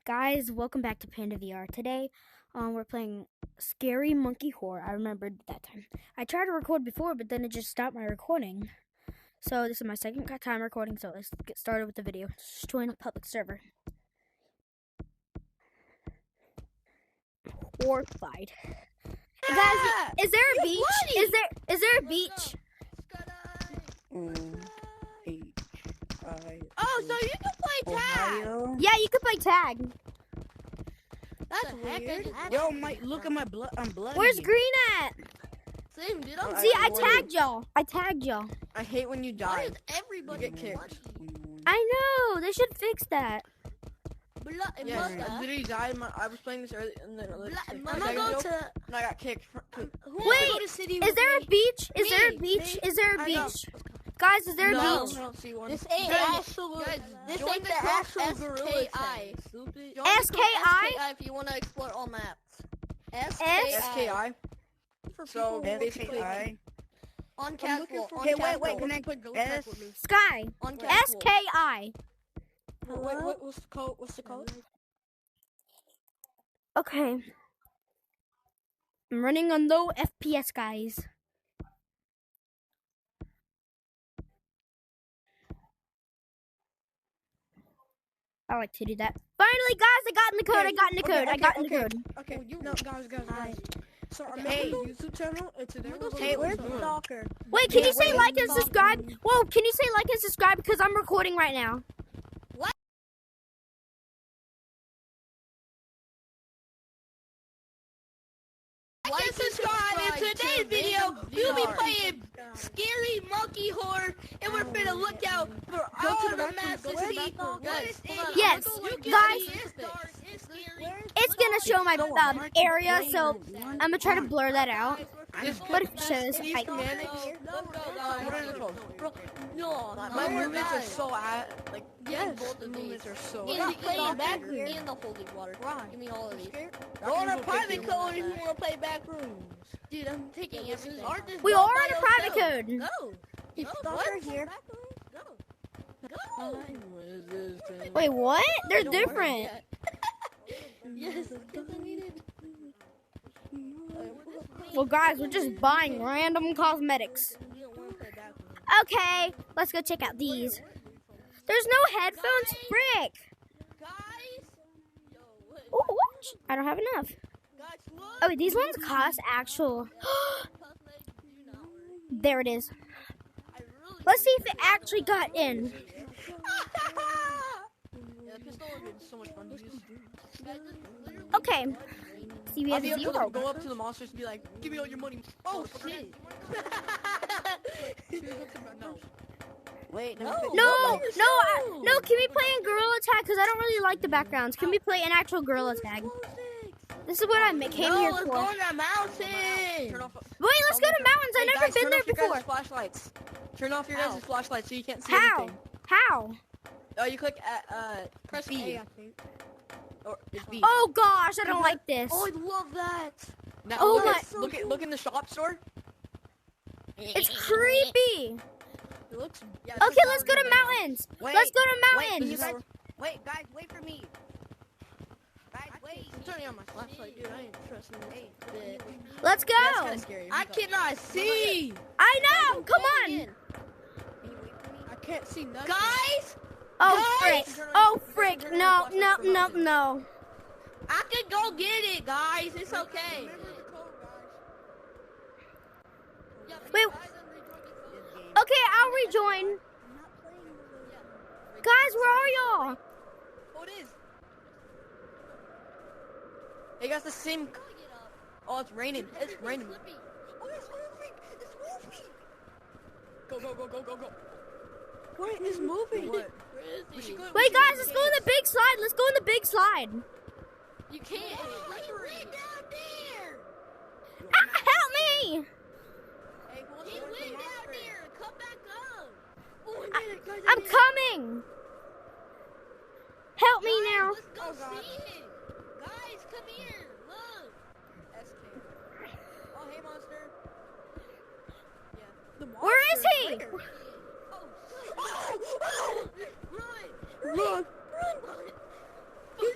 Guys, welcome back to Panda VR. Today, we're playing Scary Monkey Horror. I remembered that time. I tried to record before, but then it just stopped my recording. So this is my second time recording, so let's get started with the video. Just join a public server. Horrified. Guys, is there a beach? Is there a beach? Oh, so you can play tag. Ohio. Yeah, you could play tag. That's weird. Yo, look at my blood. I'm bloody. Where's Green at? Same, dude. See, I tagged y'all. I hate when you Why die. is everybody You get kicked. bloody? I know. They should fix that. Yes, I literally died. I was playing this earlier, and then I'm gonna go to. and I got kicked. Wait, is there a beach? Is there a beach? Is there a I know. beach? Guys, is there a No. beach? I don't see one. This ain't actual. This join ain't the the club actual Gorilla SKI. Tag. Stupid. SKI? If you want to explore all maps. SKI. So people basically, on Catwalk. Hey, wait, can I put S? Sky. On Catwalk. SKI. What's the code? What's the code? Okay. I'm running on low FPS, guys. I like to do that. Finally, guys, I got in the code. I got in the code. I got in the code. Okay, no, guys. So our Hey. main YouTube channel, it's there. Hey, where's the stalker? Wait, can Yeah, you say wait, like and subscribe? Whoa, can you say like and subscribe because I'm recording right now? Like and subscribe. In today's video, we'll be playing Scary Monkey Horror, and we're finna look out for all the maps to see what is in here. Yes, guys. It's gonna show my area, so I'm gonna try to blur that out. But it shows height. What are the codes? No, My movements are so like. Yes. Both of movements are so. In the back room. In the holy water. Give me all of these. Go on a private code if you want to play back rooms. Dude, I'm taking it. We are on a private code. Go. Keep Stalker here. Go. Wait, what? They're different. Yes. Well, guys, we're just buying random cosmetics. Okay, let's go check out these. There's no headphones, frick. Oh, what? I don't have enough. Oh, wait, these ones cost actual. There it is. Let's see if it actually got in. Okay. See, we I'll have be able zero. to go up to the monsters and be like, give me all your money. Oh, shit. No. Wait, No, can we play in Gorilla Tag? Because I don't really like the backgrounds. Can we play an actual Gorilla Tag? This is what I came here let's for. go on that mountain. Turn off. Wait, let's go to mountains. I've never been there before. Flashlights. Turn off your guys' flashlights so you can't see How? anything. How? Oh, you click press B. Or it's B. Oh gosh, I don't like this. Oh, I love that. Now Oh look, my- look in the shop store. It's creepy. It looks. Yeah, Okay, let's go to mountains. Let's go to mountains. Wait, guys, wait for me. Guys, wait. I'm turning on my flashlight, dude. I ain't trusting this. Let's go. That's kind of scary. I cannot see. I know. Come on. Can you wait for me? I can't see nothing. Guys, Oh frick. Guys! Oh frick. No, no, no, no. I can go get it, guys. It's okay. Remember the code, guys. Wait. Okay, I'll rejoin. Guys, where are y'all? Oh, it is. Hey, guys, the same. Oh, it's raining. It's raining. Oh, it's moving. It's moving. Go, go, go, go, go, go. What is moving? What? We should go. Wait, guys, let's go in the big slide. Let's go in the big slide. You can't. He went down there. Ah, help me. Hey, who wants He to went go to the down monster? there. Come back up. Oh, I'm coming. Help me now. Let's go see it. Guys, come here. Look. SK. Oh, hey, monster. Yeah. Where is he? Oh, run. Run. Run.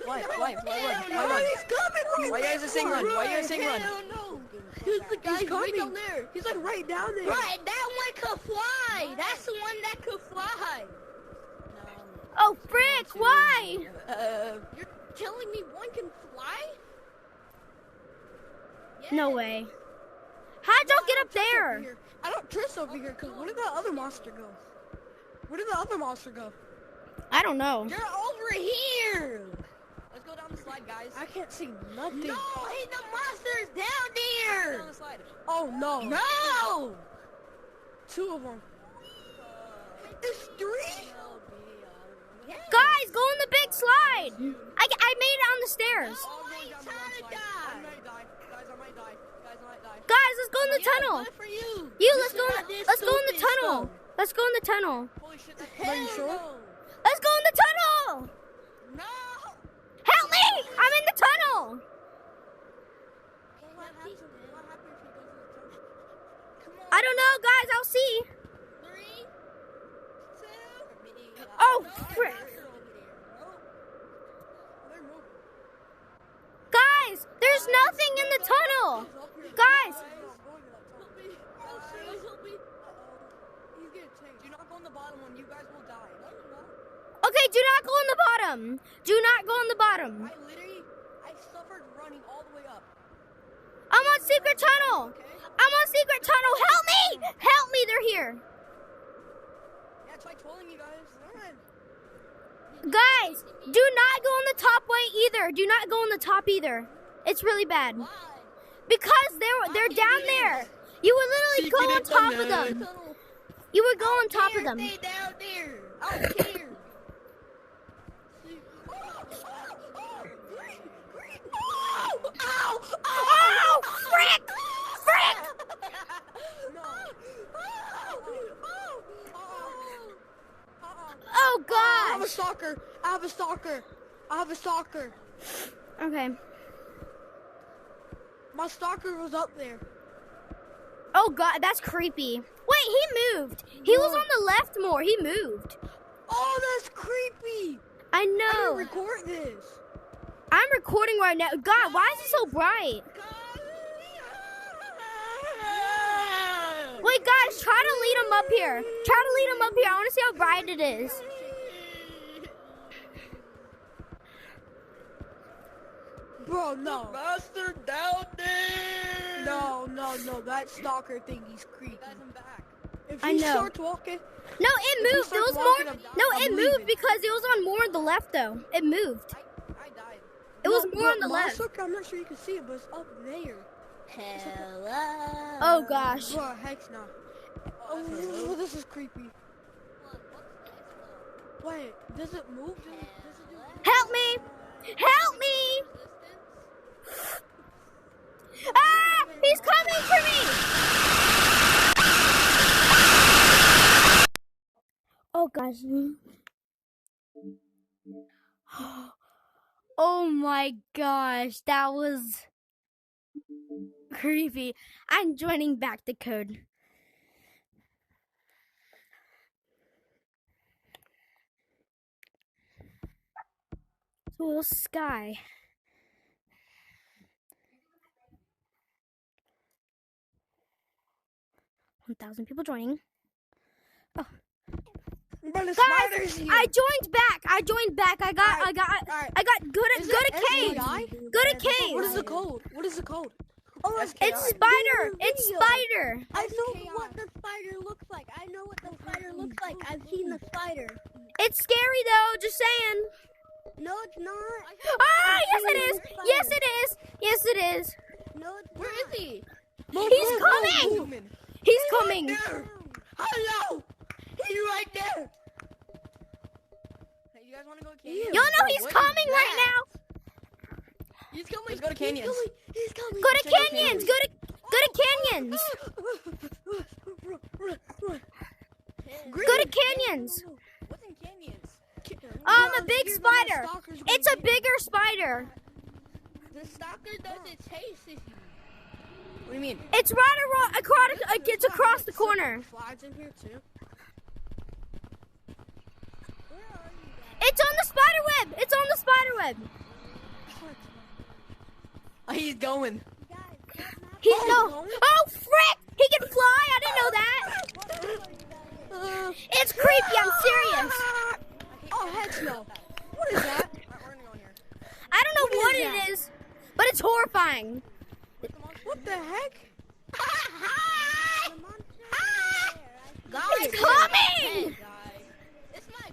What? Why run? He's coming! Why you guys are saying run? Why you guys saying run? Hell no! He's the guy right down there. He's like right down there. Right, that one could fly. That's the one that could fly. Oh, frick, why? You're telling me one can fly? No way. How'd y'all get up there? I don't trust over here, because where did that other monster go? Where did the other monster go? I don't know. You're over here. Let's go down the slide, guys. I can't see nothing. No, hey, the monster's down there. Down the slide. Oh, no. No. 2 of them. There's 3? Guys, go on the big slide. I made it on the stairs. I ain't trying to die. I might die. Guys, I might die. Guys, let's go in the tunnel. Good for you. Let's go in the tunnel. Let's go in the tunnel. Holy shit, Hell are you sure? no. Let's go in the tunnel. No. Help me! I'm in the tunnel. What happens if he goes to the tunnel? Come on. I don't know, guys. I'll see. 3, 2. Oh, frick. Guys, there's nothing in the tunnel. Guys. Do not go on the bottom one. You guys will die. Okay, do not go on the bottom. Do not go on the bottom. I suffered running all the way up. I'm on secret tunnel. I'm on secret tunnel. Help me. Help me. They're here. Yeah, try trolling you guys. Guys, do not go on the top way either. Do not go on the top either. It's really bad. Why? Because they're down there. You would literally go on top of them. You would go on top of them. Stay down there. I don't care. Ow! Oh, frick! Frick! Oh, I have a gosh. stalker. I have a stalker. I have a stalker. Okay. My stalker was up there. Oh, God, that's creepy. Wait, he moved. He was on the left more. He moved. Oh, that's creepy. I I didn't know. record this. I'm recording right now. God, why is it so bright? Wait, guys, try to lead him up here. Try to lead him up here. I want to see how bright it is. Bro, no. Master down there. No. That stalker thing, he's creepy. Guys, I'm back. If I he know. starts walking, No, it you moved. It start was walking, more. I'm No, it leaving. moved because it was on more on the left, though. It moved. I died. It was No, more on but the my left. stalker, I'm not sure you can see it, but it's up there. Hello. Oh, gosh. Bro, heck no. Oh, this is creepy. Wait, does it move? Does it do Help me! Help me! Ah! He's coming for me! Oh, gosh. Oh, my gosh. That was creepy. I'm joining back the code. Cool sky. $1,000 people joining. But the Guys, spider's here. I joined back. I got good Is at it caves. SBI? Good at caves. What is the code? What is the code? Oh, that's It's chaos. spider. It's spider. I know what the spider looks like. I know what the spider looks like. I've seen the spider. It's scary though. Just saying. No, it's not. Ah, yes it is. Yes it is. Yes it is. No, it's Where not. is he? He's coming. He's coming. There. Hello. He's right there. Hey, you guys want to go to Y'all Canyons? know he's coming right now. He's coming. Let's go to Canyons. He's coming. Go to canyons. Go to canyons. Go to canyons. What's in Canyons? A big spider. It's a bigger spider. The stalker doesn't chase you. What do you mean? It's right across. It's across the corner. Slides in here too. It's on the spider web. It's on the spider web. He's going. He's no. Oh frick! He can fly. I didn't know that. It's creepy. I'm serious. Oh, heck no. What is that? I don't know what it is, but it's horrifying. What the heck? It's coming!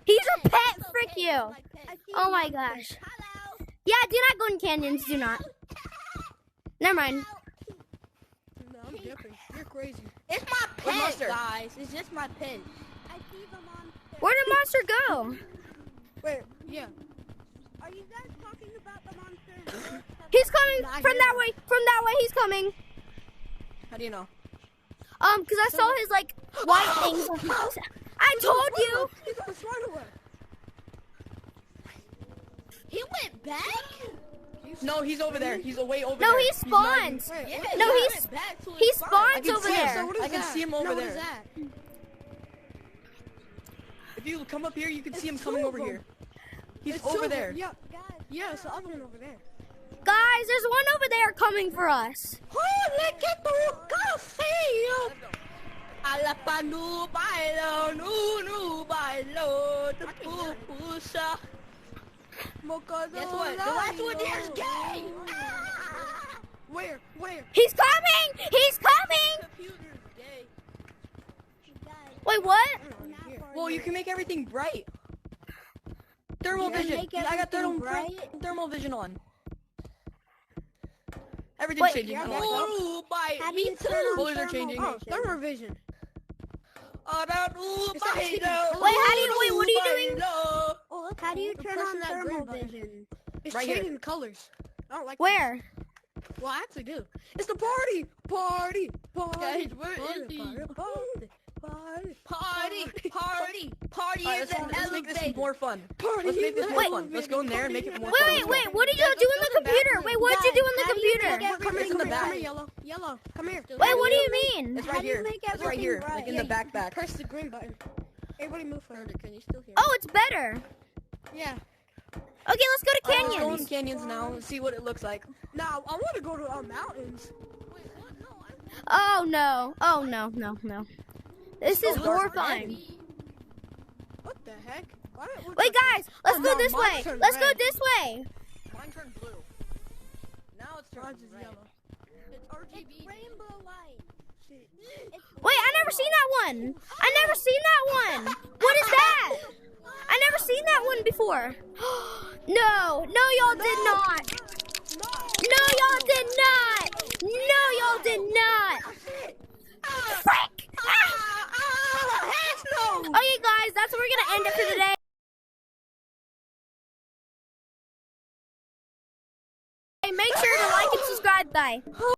He's a pet. Frick you. Oh my gosh. Yeah, do not go in canyons. Do not. Never mind. No, I'm dipping. You're crazy. It's my pet, monster? guys. It's just my pet. Where did monster go? Wait, yeah. Are you guys talking about the monster? He's coming from that way. From that way, he's coming. How do you know? Because I saw his like white things. I told you. He's on the slide away. He went back? No, he's over there. He's way over No, there. he He's not spawns. Yeah, No, he he's went back to his he spot. I spawns can over see him. there. I can see him over What there. is that? If you come up here, you can see him coming over here. He's It's over silver. there. Yeah, yeah, it's the other one over there. Guys, there's one over there coming for us. Holy que tu café. Alapanu bailo, nu bailo, the pupusa. Guess what? The last one here is gay. Where? He's coming. He's coming. Computer's gay. Wait, what? Well, you can make everything bright. Thermal vision. make I got everything thermal vision on. Everything's Wait, changing. I don't like Ooh, by How do me you turn on Colors are thermal changing. vision? Thermal vision. Aranu It's not bailo. changing. Wait, what are you doing? Bailo. Oh, how do you turn on that thermal green button. vision? It's Right changing colors. I don't like Where? this. Well, I actually do. It's the party. Party. Guys, where is he? Party Alright, in the let's make this elevator. more fun. Party Let's make this more Wait. fun. Let's go in there and make it more Wait, fun. wait. What did you do in the computer? Wait, what did you do in the computer? Come here, in the Come back. here, yellow. Come here. Wait, what do you mean? It's How right do you here. make It's right everything here, bright? like in the backpack. Press the green button. Everybody move further. Can you still hear? Oh, it's better. Yeah. Okay, let's go to Let's go in canyons. canyons now and see what it looks like. Now, I want to go to mountains. Wait, what? No, Oh no. Oh no, no. This is so dark horrifying. What the heck? Why don't we Wait, guys, let's Oh, go no, this mine way. turned Let's go red. this way. Mine turned blue. Now it's Mine's turning is red. yellow. it's RGB. Rainbow light. Wait, I never seen that one. I never seen that one. What is that? I never seen that one before. No, y'all did not. No, y'all did not. No, y'all did not. Frick! Okay, guys, that's where we're gonna end it for the day. Make sure to like and subscribe. Bye.